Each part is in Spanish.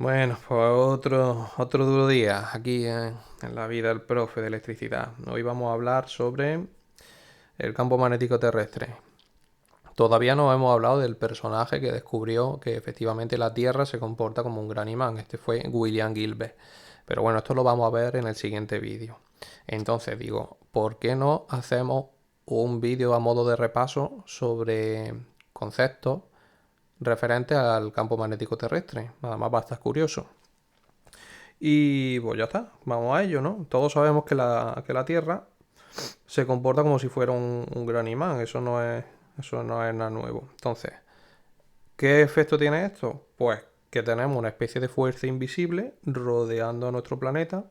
Bueno, pues otro duro día aquí en la vida del profe de electricidad. Hoy vamos a hablar sobre el campo magnético terrestre. Todavía no hemos hablado del personaje que descubrió que efectivamente la Tierra se comporta como un gran imán. Este fue William Gilbert. Pero bueno, esto lo vamos a ver en el siguiente vídeo. Entonces digo, ¿por qué no hacemos un vídeo a modo de repaso sobre conceptos referentes al campo magnético terrestre? Nada más va a estar curioso. Y pues ya está, vamos a ello, ¿no? Todos sabemos que la Tierra se comporta como si fuera un gran imán, eso no es nada nuevo. Entonces, ¿qué efecto tiene esto? Pues que tenemos una especie de fuerza invisible rodeando a nuestro planeta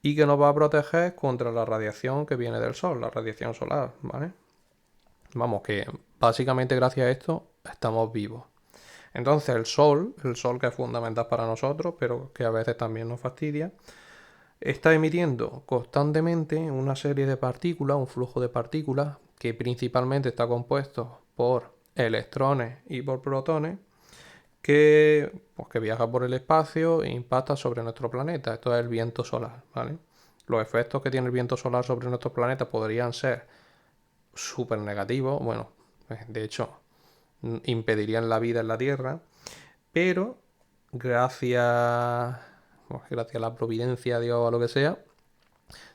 y que nos va a proteger contra la radiación que viene del Sol, la radiación solar, ¿vale? Vamos, que básicamente gracias a esto estamos vivos. Entonces el Sol que es fundamental para nosotros, pero que a veces también nos fastidia, está emitiendo constantemente una serie de partículas, un flujo de partículas que principalmente está compuesto por electrones y por protones que viaja por el espacio e impacta sobre nuestro planeta. Esto es el viento solar, ¿vale? Los efectos que tiene el viento solar sobre nuestro planeta podrían ser súper negativos, bueno, de hecho impedirían la vida en la Tierra, pero gracias, gracias a la providencia, Dios o a lo que sea,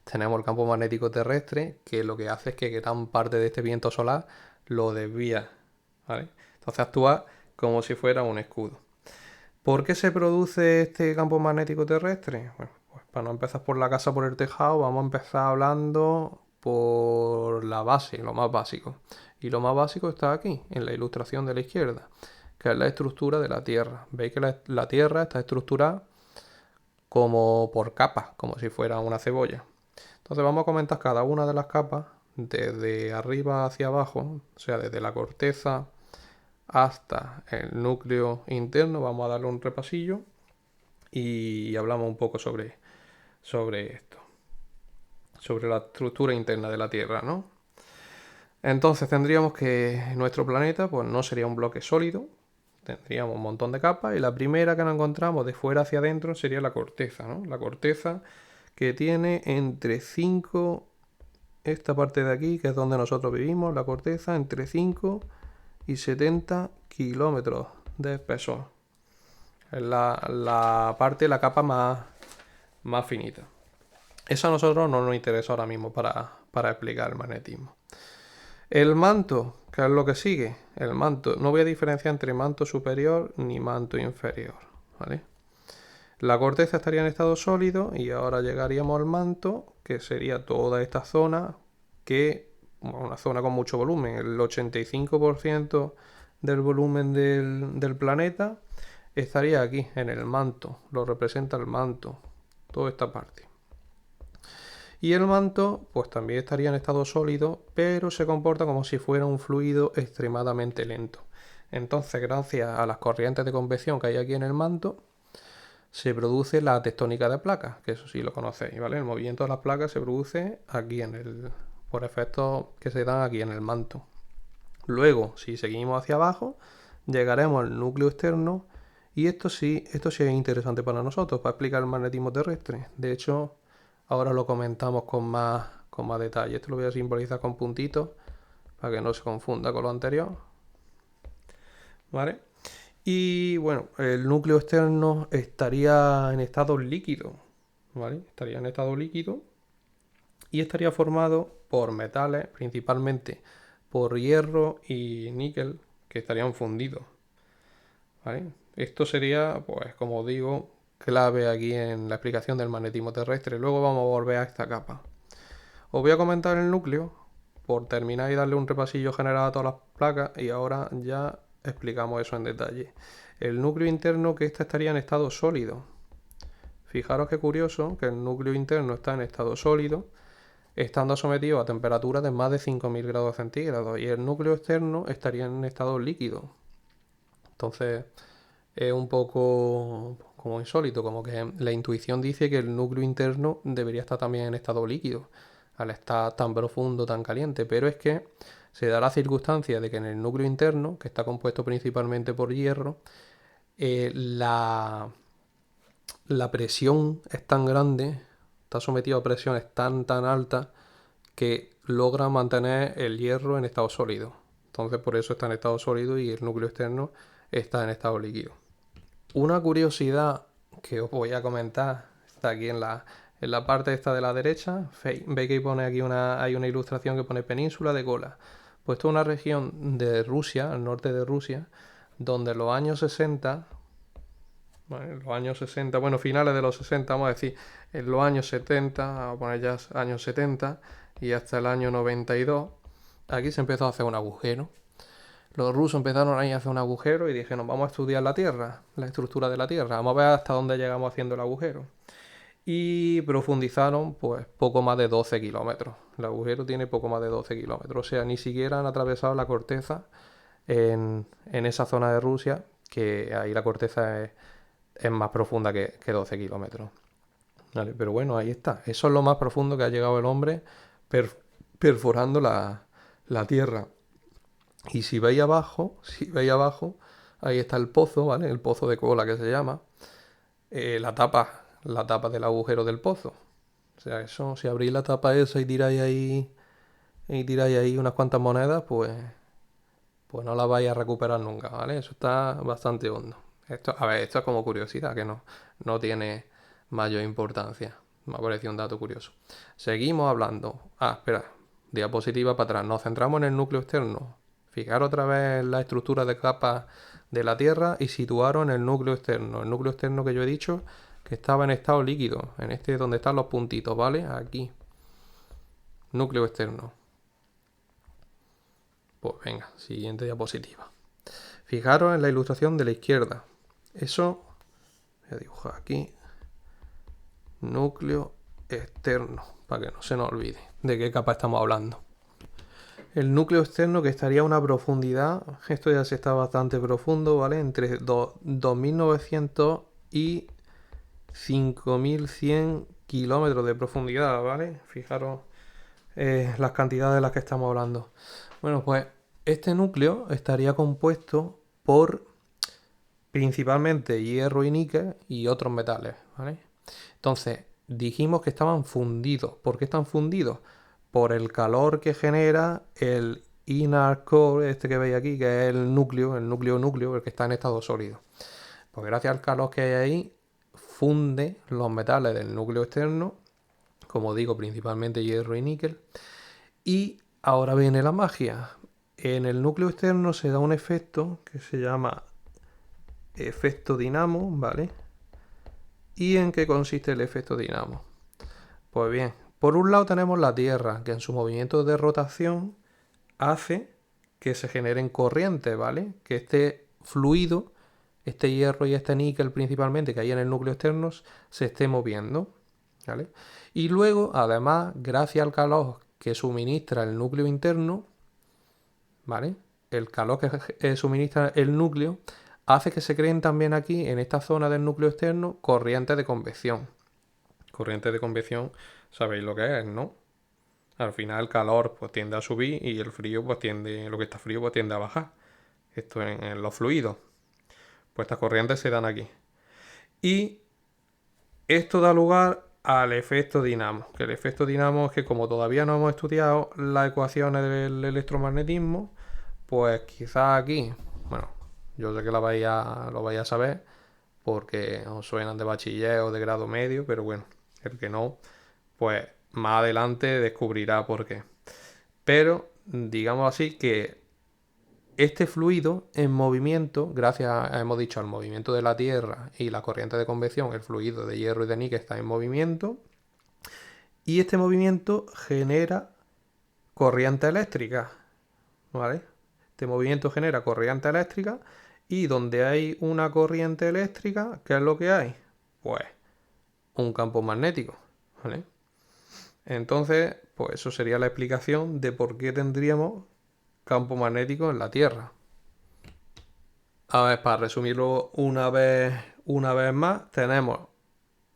tenemos el campo magnético terrestre que lo que hace es que gran parte de este viento solar lo desvía, ¿vale? Entonces actúa como si fuera un escudo. ¿Por qué se produce este campo magnético terrestre? Bueno, pues para no empezar por la casa por el tejado, vamos a empezar hablando por la base, lo más básico. Y lo más básico está aquí, en la ilustración de la izquierda, que es la estructura de la Tierra. Veis que la Tierra está estructurada como por capas, como si fuera una cebolla. Entonces vamos a comentar cada una de las capas desde arriba hacia abajo, o sea, desde la corteza hasta el núcleo interno. Vamos a darle un repasillo y hablamos un poco sobre esto, sobre la estructura interna de la Tierra, ¿no? Entonces tendríamos que nuestro planeta pues no sería un bloque sólido, tendríamos un montón de capas y la primera que nos encontramos de fuera hacia adentro sería la corteza, ¿no? La corteza que tiene entre 5, esta parte de aquí, que es donde nosotros vivimos, la corteza, entre 5 y 70 kilómetros de espesor. Es la parte, la capa más finita. Eso a nosotros no nos interesa ahora mismo para explicar el magnetismo. El manto, ¿qué es lo que sigue? El manto, no voy a diferenciar entre manto superior ni manto inferior, ¿vale? La corteza estaría en estado sólido y ahora llegaríamos al manto, que sería toda esta zona, una zona con mucho volumen, el 85% del volumen del planeta estaría aquí, en el manto, lo representa el manto, toda esta parte. Y el manto, pues también estaría en estado sólido, pero se comporta como si fuera un fluido extremadamente lento. Entonces, gracias a las corrientes de convección que hay aquí en el manto, se produce la tectónica de placas, que eso sí lo conocéis, ¿vale? El movimiento de las placas se produce aquí por efectos que se dan aquí en el manto. Luego, si seguimos hacia abajo, llegaremos al núcleo externo y esto sí es interesante para nosotros, para explicar el magnetismo terrestre. De hecho, ahora lo comentamos con más detalle. Esto lo voy a simbolizar con puntitos para que no se confunda con lo anterior, ¿vale? Y bueno, el núcleo externo estaría en estado líquido, ¿vale? Estaría en estado líquido y estaría formado por metales, principalmente por hierro y níquel, que estarían fundidos, ¿vale? Esto sería, pues como digo, clave aquí en la explicación del magnetismo terrestre. Luego vamos a volver a esta capa. Os voy a comentar el núcleo por terminar y darle un repasillo general a todas las placas y ahora ya explicamos eso en detalle. El núcleo interno, que este estaría en estado sólido. Fijaros qué curioso que el núcleo interno está en estado sólido, estando sometido a temperaturas de más de 5000 grados centígrados, y el núcleo externo estaría en estado líquido. Entonces es un poco como insólito, como que la intuición dice que el núcleo interno debería estar también en estado líquido, al estar tan profundo, tan caliente, pero es que se da la circunstancia de que en el núcleo interno, que está compuesto principalmente por hierro, la la presión es tan grande, está sometido a presiones tan altas que logra mantener el hierro en estado sólido. Entonces por eso está en estado sólido y el núcleo externo está en estado líquido. Una curiosidad que os voy a comentar está aquí en la parte esta de la derecha. Veis que pone aquí hay una ilustración que pone península de Kola. Pues esto es una región de Rusia, al norte de Rusia, donde en los años 60, bueno, finales de los 60, vamos a decir, en los años 70, vamos a poner ya años 70 y hasta el año 92, aquí se empezó a hacer un agujero. Los rusos empezaron ahí a hacer un agujero y dijeron, vamos a estudiar la Tierra, la estructura de la Tierra, vamos a ver hasta dónde llegamos haciendo el agujero. Y profundizaron pues poco más de 12 kilómetros. El agujero tiene poco más de 12 kilómetros. O sea, ni siquiera han atravesado la corteza en esa zona de Rusia, que ahí la corteza es más profunda que 12 kilómetros. ¿Vale? Pero bueno, ahí está. Eso es lo más profundo que ha llegado el hombre perforando la Tierra. Y si veis abajo, ahí está el pozo, ¿vale? El pozo de Kola que se llama. La tapa del agujero del pozo. O sea, eso, si abrís la tapa esa y tiráis ahí unas cuantas monedas, pues no la vais a recuperar nunca, ¿vale? Eso está bastante hondo. Esto es como curiosidad, que no tiene mayor importancia. Me ha parecido un dato curioso. Seguimos hablando. Espera, diapositiva para atrás. Nos centramos en el núcleo externo. Fijar otra vez la estructura de capas de la Tierra y situaros en el núcleo externo. El núcleo externo que yo he dicho que estaba en estado líquido, en este donde están los puntitos, ¿vale? Aquí. Núcleo externo. Pues venga, siguiente diapositiva. Fijaros en la ilustración de la izquierda. Eso, voy a dibujar aquí. Núcleo externo, para que no se nos olvide de qué capa estamos hablando. El núcleo externo que estaría a una profundidad, esto ya se está bastante profundo, ¿vale? Entre 2900 y 5100 kilómetros de profundidad, ¿vale? Fijaros las cantidades de las que estamos hablando. Bueno, pues este núcleo estaría compuesto por principalmente hierro y níquel y otros metales, ¿vale? Entonces, dijimos que estaban fundidos. ¿Por qué están fundidos? Por el calor que genera el inner core, este que veis aquí, que es el núcleo, el que está en estado sólido. Pues gracias al calor que hay ahí, funde los metales del núcleo externo, como digo, principalmente hierro y níquel. Y ahora viene la magia. En el núcleo externo se da un efecto que se llama efecto dinamo, ¿vale? ¿Y en qué consiste el efecto dinamo? Pues bien, por un lado tenemos la Tierra, que en su movimiento de rotación hace que se generen corrientes, ¿vale? Que este fluido, este hierro y este níquel principalmente que hay en el núcleo externo, se esté moviendo, ¿vale? Y luego, además, gracias al calor que suministra el núcleo interno, ¿vale? El calor que suministra el núcleo hace que se creen también aquí, en esta zona del núcleo externo, corrientes de convección. Corrientes de convección, sabéis lo que es, ¿no? Al final el calor pues tiende a subir y el frío pues lo que está frío pues tiende a bajar. Esto en los fluidos. Pues estas corrientes se dan aquí. Y esto da lugar al efecto dinamo. Que el efecto dinamo es que como todavía no hemos estudiado las ecuaciones del electromagnetismo, pues quizás aquí, bueno, yo sé que lo vais a saber porque os suenan de bachiller o de grado medio, pero bueno, el que no, pues más adelante descubrirá por qué. Pero digamos así que este fluido en movimiento, gracias, hemos dicho, al movimiento de la Tierra y la corriente de convección, el fluido de hierro y de níquel está en movimiento, y este movimiento genera corriente eléctrica, ¿vale? Este movimiento genera corriente eléctrica y donde hay una corriente eléctrica, ¿qué es lo que hay? Pues un campo magnético, ¿vale? Entonces, pues eso sería la explicación de por qué tendríamos campo magnético en la Tierra. A ver, para resumirlo una vez más, tenemos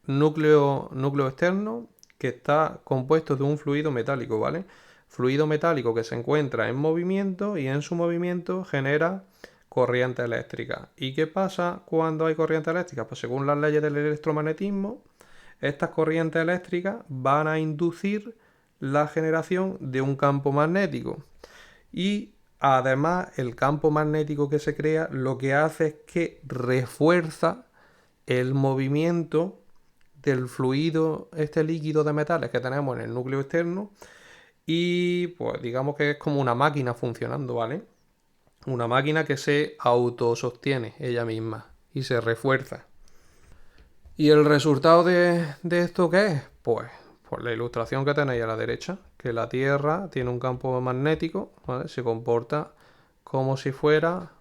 núcleo externo que está compuesto de un fluido metálico, ¿vale? Fluido metálico que se encuentra en movimiento y en su movimiento genera corriente eléctrica. ¿Y qué pasa cuando hay corriente eléctrica? Pues según las leyes del electromagnetismo, estas corrientes eléctricas van a inducir la generación de un campo magnético. Y además el campo magnético que se crea lo que hace es que refuerza el movimiento del fluido, este líquido de metales que tenemos en el núcleo externo, y pues digamos que es como una máquina funcionando, ¿vale? Una máquina que se autosostiene ella misma y se refuerza. ¿Y el resultado de esto qué es? Pues la ilustración que tenéis a la derecha, que la Tierra tiene un campo magnético, ¿vale? Se comporta como si fuera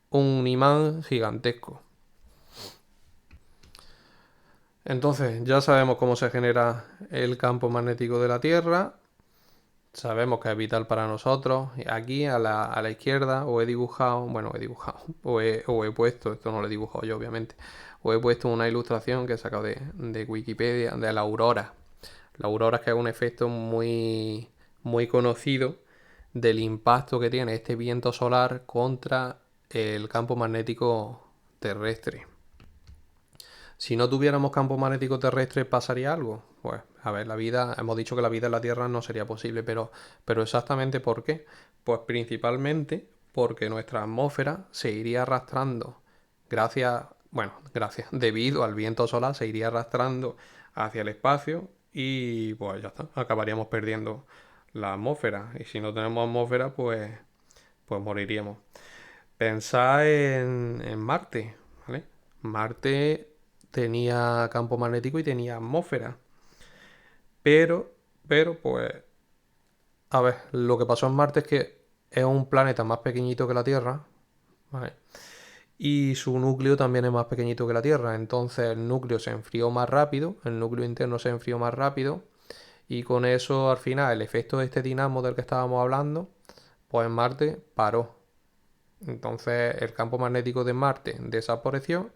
un imán gigantesco. Entonces, ya sabemos cómo se genera el campo magnético de la Tierra. Sabemos que es vital para nosotros. Aquí a la izquierda os he dibujado, o he puesto, esto no lo he dibujado yo obviamente, os he puesto una ilustración que he sacado de Wikipedia de la aurora. La aurora es que es un efecto muy, muy conocido del impacto que tiene este viento solar contra el campo magnético terrestre. Si no tuviéramos campo magnético terrestre, ¿pasaría algo? Pues, a ver, hemos dicho que la vida en la Tierra no sería posible, pero exactamente ¿por qué? Pues principalmente porque nuestra atmósfera se iría arrastrando debido al viento solar, se iría arrastrando hacia el espacio y pues ya está, acabaríamos perdiendo la atmósfera. Y si no tenemos atmósfera, pues moriríamos. Pensad en Marte, ¿vale? Marte tenía campo magnético y tenía atmósfera. Pero, pues, a ver, lo que pasó en Marte es que es un planeta más pequeñito que la Tierra, ¿vale? Y su núcleo también es más pequeñito que la Tierra. Entonces el núcleo se enfrió más rápido, el núcleo interno se enfrió más rápido. Y con eso, al final, el efecto de este dinamo del que estábamos hablando, pues en Marte paró. Entonces el campo magnético de Marte desapareció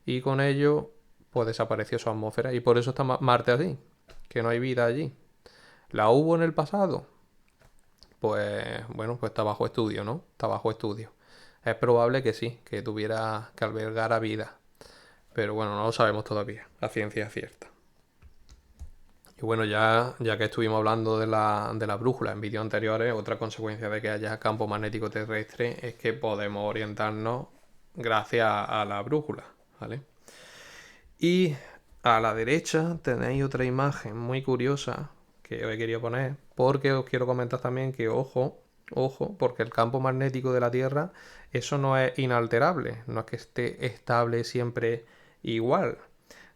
y con ello pues desapareció su atmósfera y por eso está Marte así, que no hay vida allí. ¿La hubo en el pasado? Pues bueno, pues está bajo estudio, ¿no? Está bajo estudio. Es probable que sí, que tuviera que albergar a vida. Pero bueno, no lo sabemos todavía. La ciencia es cierta. Y bueno, ya que estuvimos hablando de la brújula en vídeos anteriores, otra consecuencia de que haya campo magnético terrestre es que podemos orientarnos gracias a la brújula, ¿vale? Y a la derecha tenéis otra imagen muy curiosa que os he querido poner, porque os quiero comentar también que ojo, porque el campo magnético de la Tierra, eso no es inalterable, no es que esté estable siempre igual.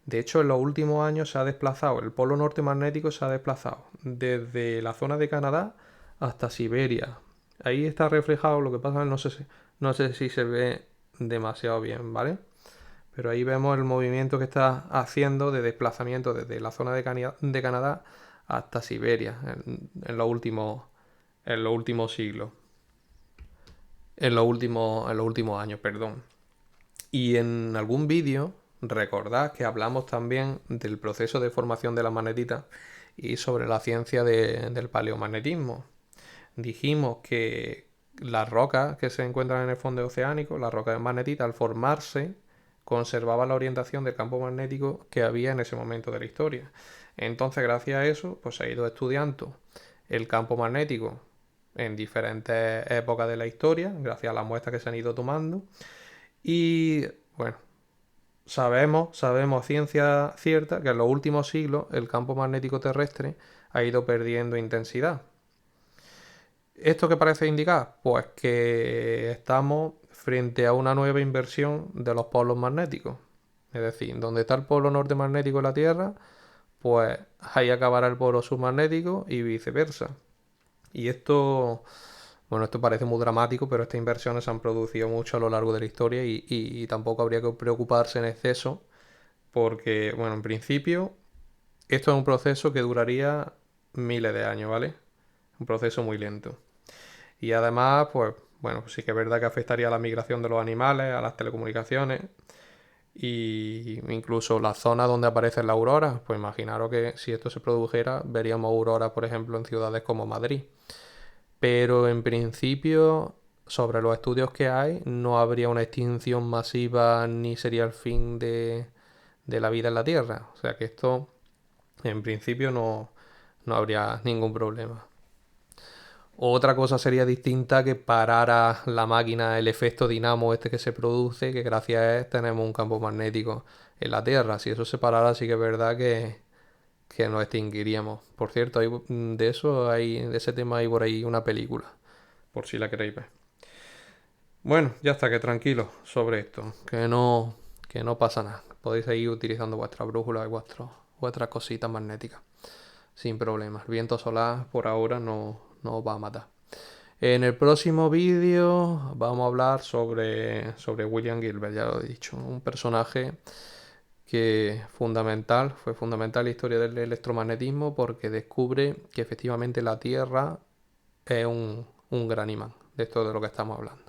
De hecho, en los últimos años se ha desplazado, el polo norte magnético se ha desplazado desde la zona de Canadá hasta Siberia. Ahí está reflejado, lo que pasa, no sé si se ve demasiado bien, ¿vale? Pero ahí vemos el movimiento que está haciendo de desplazamiento desde la zona de Canadá hasta Siberia en los últimos siglos. En los últimos años, perdón. Y en algún vídeo, recordad que hablamos también del proceso de formación de la magnetita y sobre la ciencia del paleomagnetismo. Dijimos que las rocas que se encuentran en el fondo oceánico, las rocas de magnetita, al formarse, conservaban la orientación del campo magnético que había en ese momento de la historia. Entonces, gracias a eso, pues se ha ido estudiando el campo magnético en diferentes épocas de la historia, gracias a las muestras que se han ido tomando. Y bueno, sabemos a ciencia cierta que en los últimos siglos el campo magnético terrestre ha ido perdiendo intensidad. ¿Esto qué parece indicar? Pues que estamos frente a una nueva inversión de los polos magnéticos. Es decir, donde está el polo norte magnético de la Tierra, pues ahí acabará el polo submagnético y viceversa. Y esto parece muy dramático, pero estas inversiones se han producido mucho a lo largo de la historia y tampoco habría que preocuparse en exceso, porque, bueno, en principio, esto es un proceso que duraría miles de años, ¿vale? Un proceso muy lento. Y además, pues, bueno, sí que es verdad que afectaría a la migración de los animales, a las telecomunicaciones y incluso la zona donde aparecen las auroras. Pues imaginaros que si esto se produjera, veríamos auroras, por ejemplo, en ciudades como Madrid. Pero en principio sobre los estudios que hay, no habría una extinción masiva ni sería el fin de la vida en la Tierra. O sea que esto, en principio, no habría ningún problema. Otra cosa sería distinta que parara la máquina, el efecto dinamo este que se produce, que gracias a él tenemos un campo magnético en la Tierra. Si eso se parara, sí que es verdad que nos extinguiríamos. Por cierto, de ese tema hay por ahí una película, por si la queréis ver. Bueno, ya está, que tranquilo sobre esto, que no pasa nada. Podéis seguir utilizando vuestras brújulas y vuestras cositas magnéticas sin problemas. El viento solar por ahora no os va a matar. En el próximo vídeo vamos a hablar sobre William Gilbert, ya lo he dicho, un personaje fue fundamental en la historia del electromagnetismo porque descubre que efectivamente la Tierra es un gran imán, de esto de lo que estamos hablando.